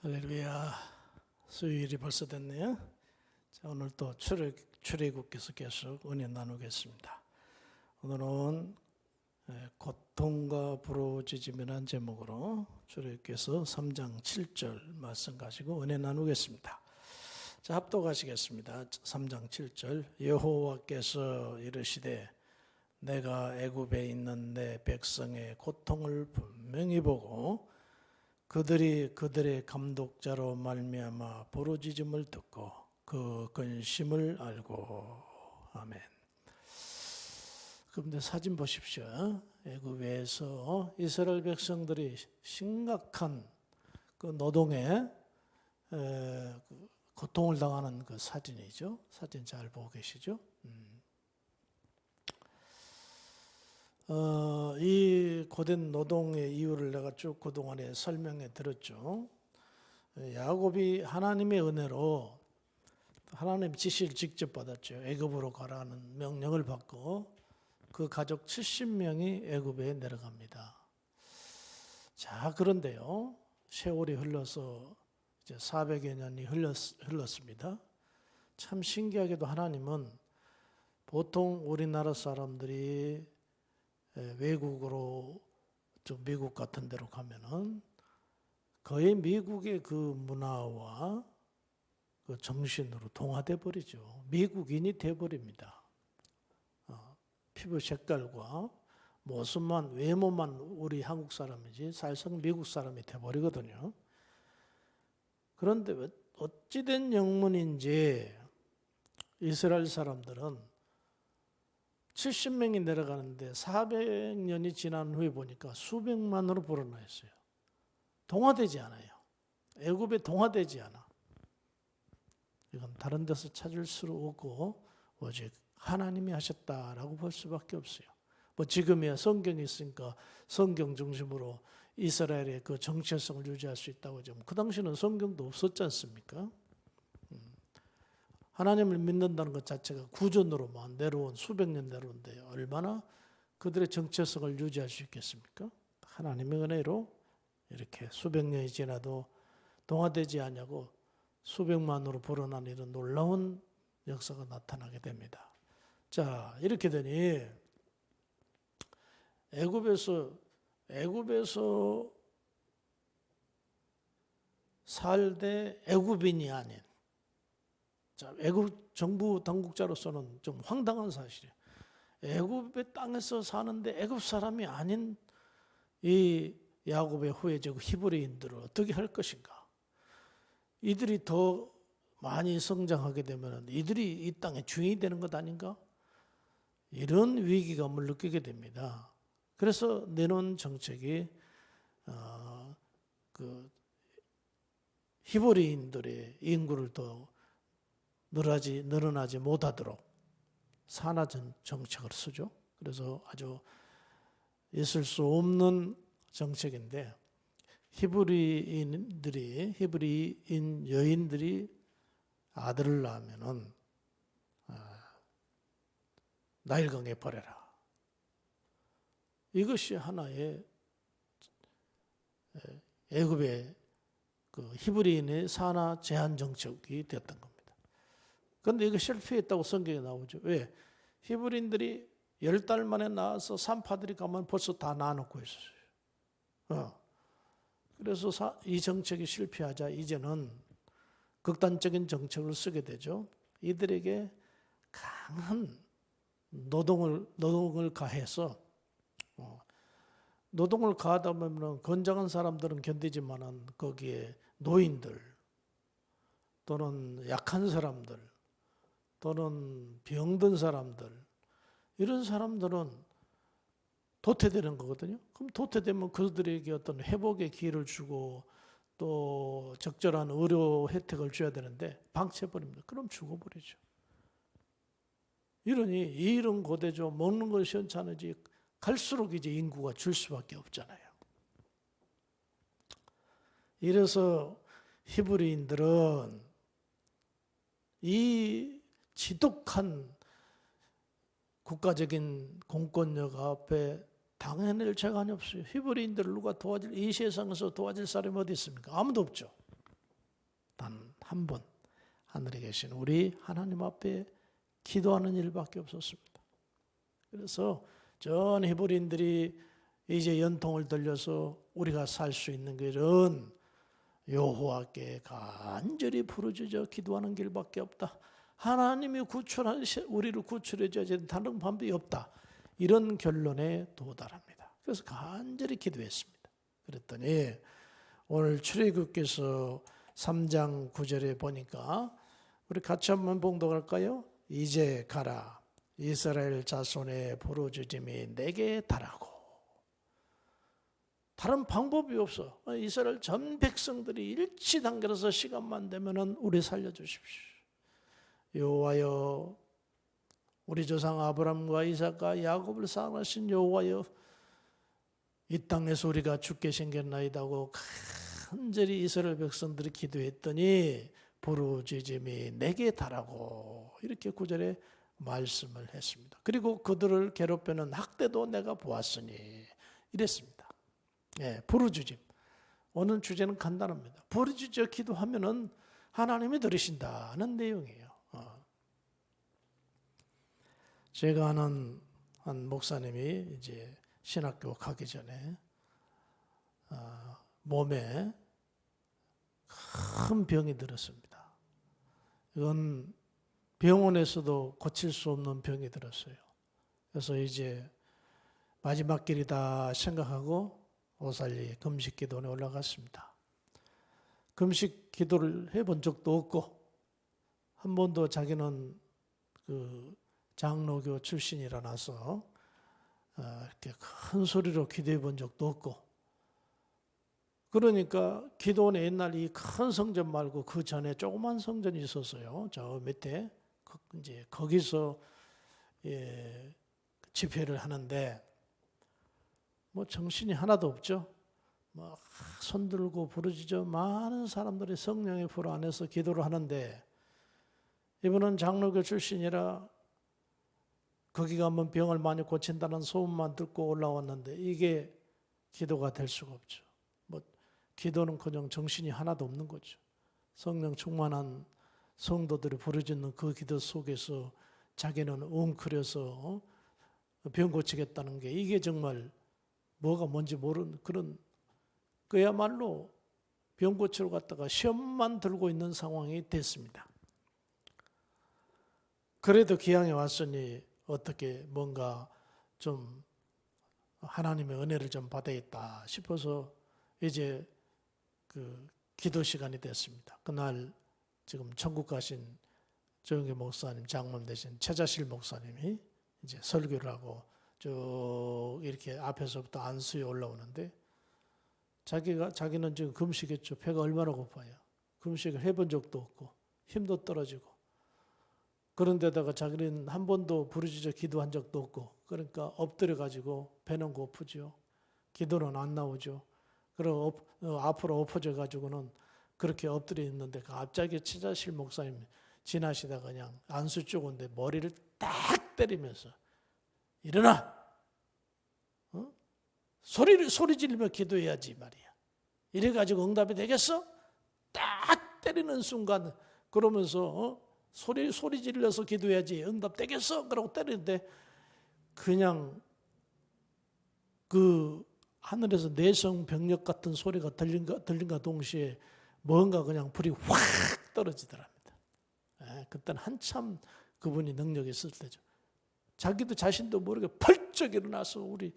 할렐루야. 수요일이 벌써 됐네요. 자, 오늘 또 출애굽께서 계속 은혜 나누겠습니다. 오늘은 고통과 부르짖음이라는 제목으로 출애굽께서 3장 7절 말씀 가지고 은혜 나누겠습니다. 자, 합독하시겠습니다. 3장 7절. 여호와께서 이르시되 내가 애굽에 있는 내 백성의 고통을 분명히 보고 그들이 그들의 감독자로 말미암아 부르짖음을 듣고 그 근심을 알고. 아멘. 그런데 사진 보십시오. 애굽에서 이스라엘 백성들이 심각한 그 노동에 고통을 당하는 그 사진이죠. 사진 잘 보고 계시죠? 이 고된 노동의 이유를 내가 쭉 그동안에 설명해 드렸죠. 야곱이 하나님의 은혜로 하나님 지시를 직접 받았죠. 애굽으로 가라는 명령을 받고 그 가족 70명이 애굽에 내려갑니다. 자, 그런데요, 세월이 흘러서 이제 400여 년이 흘렀습니다. 참 신기하게도 하나님은 보통 우리나라 사람들이 외국으로 좀 미국 같은 데로 가면은 거의 미국의 그 문화와 그 정신으로 동화돼 버리죠. 미국인이 돼 버립니다. 피부 색깔과 모습만, 외모만 우리 한국 사람이지 사실상 미국 사람이 돼 버리거든요. 그런데 어찌된 영문인지 이스라엘 사람들은 70명이 내려가는데 400년이 지난 후에 보니까 수백만으로 불어나 있어요. 동화되지 않아요. 애굽에 동화되지 않아. 이건 다른 데서 찾을 수 없고 오직 하나님이 하셨다라고 볼 수밖에 없어요. 뭐 지금이야 성경이 있으니까 성경 중심으로 이스라엘의 그 정체성을 유지할 수 있다고 하죠. 그 당시는 성경도 없었지 않습니까? 하나님을 믿는다는 것 자체가 구전으로만 내려온 수백 년 내려온데 얼마나 그들의 정체성을 유지할 수 있겠습니까? 하나님의 은혜로 이렇게 수백 년이 지나도 동화되지 않냐고 수백만으로 불어난 이런 놀라운 역사가 나타나게 됩니다. 자, 이렇게 되니 애굽에서 살되 애굽인이 아닌, 자, 애굽 정부 당국자로서는 좀 황당한 사실이에요. 애굽의 땅에서 사는데 애굽 사람이 아닌 이 야곱의 후예적 히브리인들을 어떻게 할 것인가? 이들이 더 많이 성장하게 되면 이들이 이 땅의 주인이 되는 것 아닌가? 이런 위기감을 느끼게 됩니다. 그래서 내놓은 정책이 그 히브리인들의 인구를 더 늘어나지 못하도록 산하 정책을 쓰죠. 그래서 아주 있을 수 없는 정책인데 히브리인 여인들이 아들을 낳으면은 나일강에 버려라. 이것이 하나의 애굽의 그 히브리인의 산하 제한 정책이 되었던 겁니다. 그런데 이거 실패했다고 성경에 나오죠. 왜? 히브리인들이 10달 만에 나와서 산파들이 가면 벌써 다 나눠놓고 있었어요. 그래서 이 정책이 실패하자 이제는 극단적인 정책을 쓰게 되죠. 이들에게 강한 노동을 가해서 노동을 가하다 보면 건장한 사람들은 견디지만은 거기에 노인들 또는 약한 사람들 또는 병든 사람들 이런 사람들은 도태되는 거거든요. 그럼 도태되면 그들에게 어떤 회복의 기회를 주고 또 적절한 의료 혜택을 줘야 되는데 방치해버립니다. 그럼 죽어버리죠. 이러니 이런 고대죠. 먹는 걸 시원찮으지 갈수록 이제 인구가 줄 수밖에 없잖아요. 이래서 히브리인들은 이 지독한 국가적인 공권력 앞에 당해낼 재간이 없어요. 히브리인들을 누가 도와줄, 이 세상에서 도와줄 사람이 어디 있습니까? 아무도 없죠. 단 한 번 하늘에 계신 우리 하나님 앞에 기도하는 일밖에 없었습니다. 그래서 전 히브리인들이 이제 연통을 돌려서 우리가 살 수 있는 길은 여호와께 간절히 부르짖어 기도하는 길밖에 없다. 하나님이 우리를 구출해 줘야 다른 방법이 없다. 이런 결론에 도달합니다. 그래서 간절히 기도했습니다. 그랬더니 오늘 출애굽기서 3장 9절에 보니까 우리 같이 한번 봉독할까요? 이제 가라. 이스라엘 자손의 부르짖음이 내게 달하고. 다른 방법이 없어. 이스라엘 전 백성들이 일치단결해서 시간만 되면은 우리 살려주십시오. 여호와여, 우리 조상 아브람과 이삭과 야곱을 사랑하신 여호와여, 이 땅에서 우리가 죽게 생겼나이다고 간절히 이스라엘 백성들이 기도했더니 부르짖음이 내게 달하고 이렇게 9절에 말씀을 했습니다. 그리고 그들을 괴롭히는 학대도 내가 보았으니 이랬습니다. 부르짖음. 오늘 주제는 간단합니다. 부르짖어 기도하면은 하나님이 들으신다는 내용이에요. 제가 아는 한 목사님이 이제 신학교 가기 전에 몸에 큰 병이 들었습니다. 이건 병원에서도 고칠 수 없는 병이 들었어요. 그래서 이제 마지막 길이다 생각하고 오살리 금식 기도원에 올라갔습니다. 금식 기도를 해본 적도 없고 한 번도 자기는 그 장로교 출신이라서 이렇게 큰 소리로 기도해 본 적도 없고, 그러니까 기도원에 옛날 이 큰 성전 말고 그 전에 조그만 성전이 있었어요. 저 밑에 이제 거기서 집회를 하는데 뭐 정신이 하나도 없죠. 막 손들고 부르짖어 많은 사람들이 성령의 불 안에서 기도를 하는데, 이분은 장로교 출신이라 거기 가면 병을 많이 고친다는 소문만 듣고 올라왔는데 이게 기도가 될 수가 없죠. 뭐 기도는 그냥 정신이 하나도 없는 거죠. 성령 충만한 성도들이 부르짖는 그 기도 속에서 자기는 웅크려서 병 고치겠다는 게 이게 정말 뭐가 뭔지 모르는 그런, 그야말로 병 고치러 갔다가 시험만 들고 있는 상황이 됐습니다. 그래도 기왕에 왔으니 어떻게 뭔가 좀 하나님의 은혜를 좀 받아야겠다 싶어서 이제 그 기도 시간이 됐습니다. 그날 지금 천국 가신 조영기 목사님, 장로님 되신 최자실 목사님이 이제 설교를 하고 쭉 이렇게 앞에서부터 안수에 올라오는데, 자기는 지금 금식했죠. 배가 얼마나 고파요. 금식을 해본 적도 없고 힘도 떨어지고, 그런데다가 자기는 한 번도 부르짖어 기도한 적도 없고, 그러니까 엎드려 가지고 배는 고프죠. 기도는 안 나오죠. 그리고 앞으로 엎어져 가지고는 그렇게 엎드려 있는데 갑자기 최자실 목사님 지나시다가 그냥 안수 쪽인데 머리를 딱 때리면서 일어나! 소리 지르며 기도해야지 말이야. 이래가지고 응답이 되겠어? 딱 때리는 순간 그러면서 소리 질러서 기도해야지 응답 되겠어? 그러고 때리는데 그냥 그 하늘에서 내성 병력 같은 소리가 들린가 동시에 뭔가 그냥 불이 확 떨어지더랍니다. 그때는 한참 그분이 능력이 있을 때죠. 자기도 자신도 모르게 펄쩍 일어나서 우리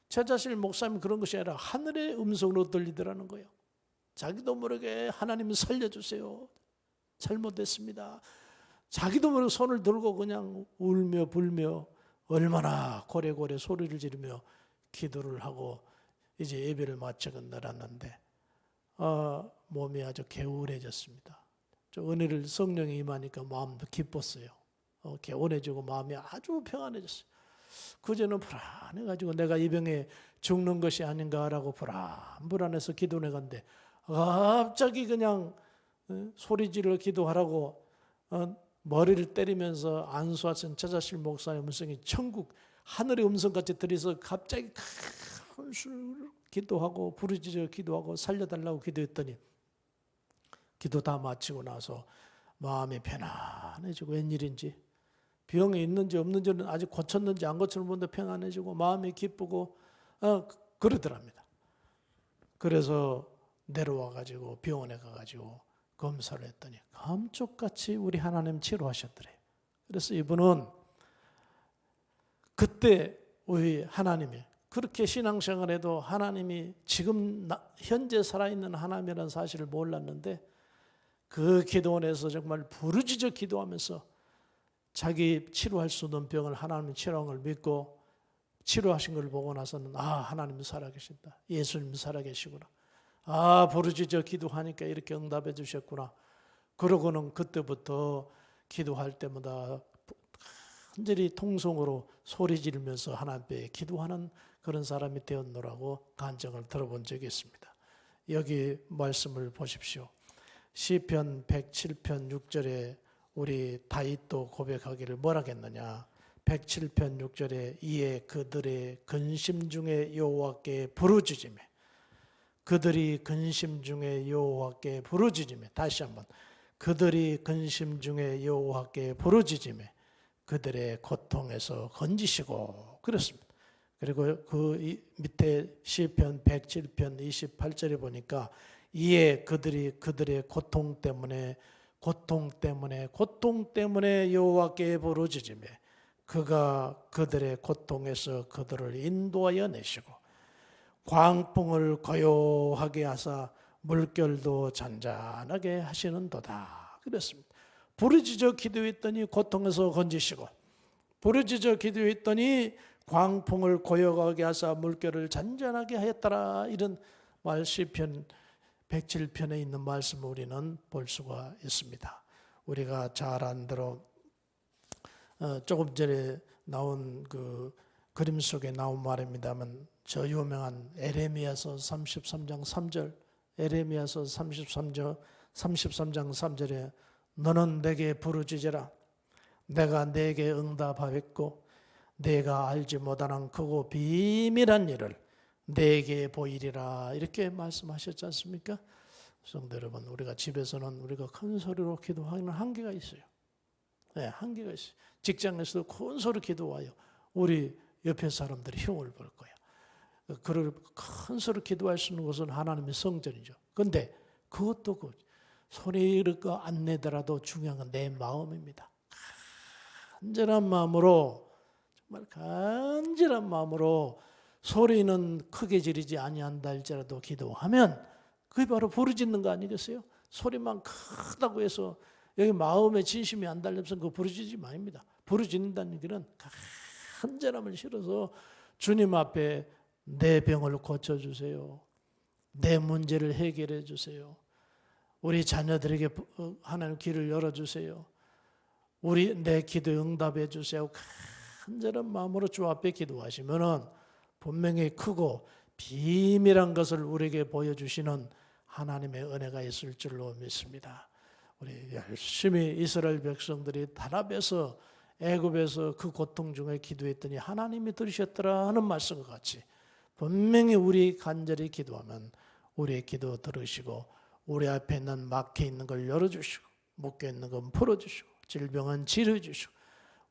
최자실 목사님 그런 것이 아니라 하늘의 음성으로 들리더라는 거예요. 자기도 모르게 하나님 살려주세요. 잘못됐습니다. 자기도 모르게 손을 들고 그냥 울며 불며 얼마나 고래고래 소리를 지르며 기도를 하고 이제 예배를 마치고 나갔는데 몸이 아주 개운해졌습니다. 은혜를 성령이 임하니까 마음도 기뻤어요. 개운해지고 마음이 아주 평안해졌어요. 그제는 불안해가지고 내가 이 병에 죽는 것이 아닌가라고 불안해서 기도해 간데 갑자기 그냥 소리 질러 기도하라고 머리를 때리면서 안수하신 최자실 목사의 음성이 천국 하늘의 음성같이 들려서 갑자기 큰 소리로 기도하고 부르짖어 기도하고 살려달라고 기도했더니 기도 다 마치고 나서 마음이 편안해지고, 웬일인지 병이 있는지 없는지는 아직 고쳤는지 안 고쳤는지 모르는데 평안해지고 마음이 기쁘고 그러더랍니다. 그래서 내려와 가지고 병원에 가 가지고 검사를 했더니 감쪽같이 우리 하나님 치료하셨더래요. 그래서 이분은 그때 우리 하나님이 그렇게 신앙생활해도 하나님이 지금 현재 살아있는 하나님이라는 사실을 몰랐는데, 그 기도원에서 정말 부르짖어 기도하면서 자기 치료할 수 없는 병을 하나님이 치료한 걸 믿고 치료하신 걸 보고 나서는 하나님이 살아계신다, 예수님이 살아계시구나, 부르짖어 기도하니까 이렇게 응답해 주셨구나. 그러고는 그때부터 기도할 때마다 간절히 통성으로 소리 지르면서 하나님께 기도하는 그런 사람이 되었노라고 간증을 들어본 적이 있습니다. 여기 말씀을 보십시오. 시편 107편 6절에 우리 다윗도 고백하기를 뭐라겠느냐. 107편 6절에 이에 그들의 근심 중에 여호와께 부르짖으며, 그들이 근심 중에 여호와께 부르짖으며, 다시 한번 그들이 근심 중에 여호와께 부르짖으며 그들의 고통에서 건지시고 그랬습니다. 그리고 그 밑에 시편 107편 28절에 보니까 이에 그들이 그들의 고통 때문에 여호와께 부르짖으며 그가 그들의 고통에서 그들을 인도하여 내시고 광풍을 고요하게 하사 물결도 잔잔하게 하시는도다 그랬습니다. 부르짖어 기도했더니 고통에서 건지시고, 부르짖어 기도했더니 광풍을 고요하게 하사 물결을 잔잔하게 하였더라. 이런 시편 107편에 있는 말씀을 우리는 볼 수가 있습니다. 우리가 잘 안 대로 조금 전에 나온 그 그림 속에 나온 말입니다만, 저 유명한 에레미야서 33장 3절, 에레미야서 33장 3절에 너는 내게 부르짖으라. 내가 내게 응답하겠고 내가 알지 못하는 크고 비밀한 일을 내게 보이리라. 이렇게 말씀하셨지 않습니까? 성도 여러분, 우리가 집에서는 우리가 큰 소리로 기도하는 한계가 있어요. 네, 한계가 있어요. 직장에서도 큰 소리 기도와요. 우리 옆에 사람들이 흉을 볼 거야. 큰 소리 기도할 수 있는 것은 하나님의 성전이죠. 그런데 그것도 소리를 안 내더라도 중요한 건 내 마음입니다. 간절한 마음으로, 정말 간절한 마음으로 소리는 크게 지르지 아니한다 할지라도 기도하면 그게 바로 부르짖는 거 아니겠어요? 소리만 크다고 해서 여기 마음에 진심이 안 달려서 그 부르짖지 말입니다. 부르짖는다는 얘기는 간절함을 실어서 주님 앞에 내 병을 고쳐주세요. 내 문제를 해결해 주세요. 우리 자녀들에게 하나님 길을 열어주세요. 내 기도에 응답해 주세요. 간절한 마음으로 주 앞에 기도하시면은 분명히 크고 비밀한 것을 우리에게 보여주시는 하나님의 은혜가 있을 줄로 믿습니다. 우리 열심히 이스라엘 백성들이 단합해서 애굽에서 그 고통 중에 기도했더니 하나님이 들으셨더라 하는 말씀과 같이 분명히 우리 간절히 기도하면 우리의 기도 들으시고 우리 앞에 있는 막혀 있는 걸 열어주시고 묶여 있는 건 풀어주시고 질병은 치료해주시고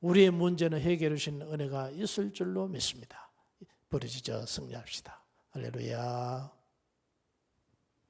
우리의 문제는 해결해 주신 은혜가 있을 줄로 믿습니다. 부르짖어 승리합시다. 할렐루야.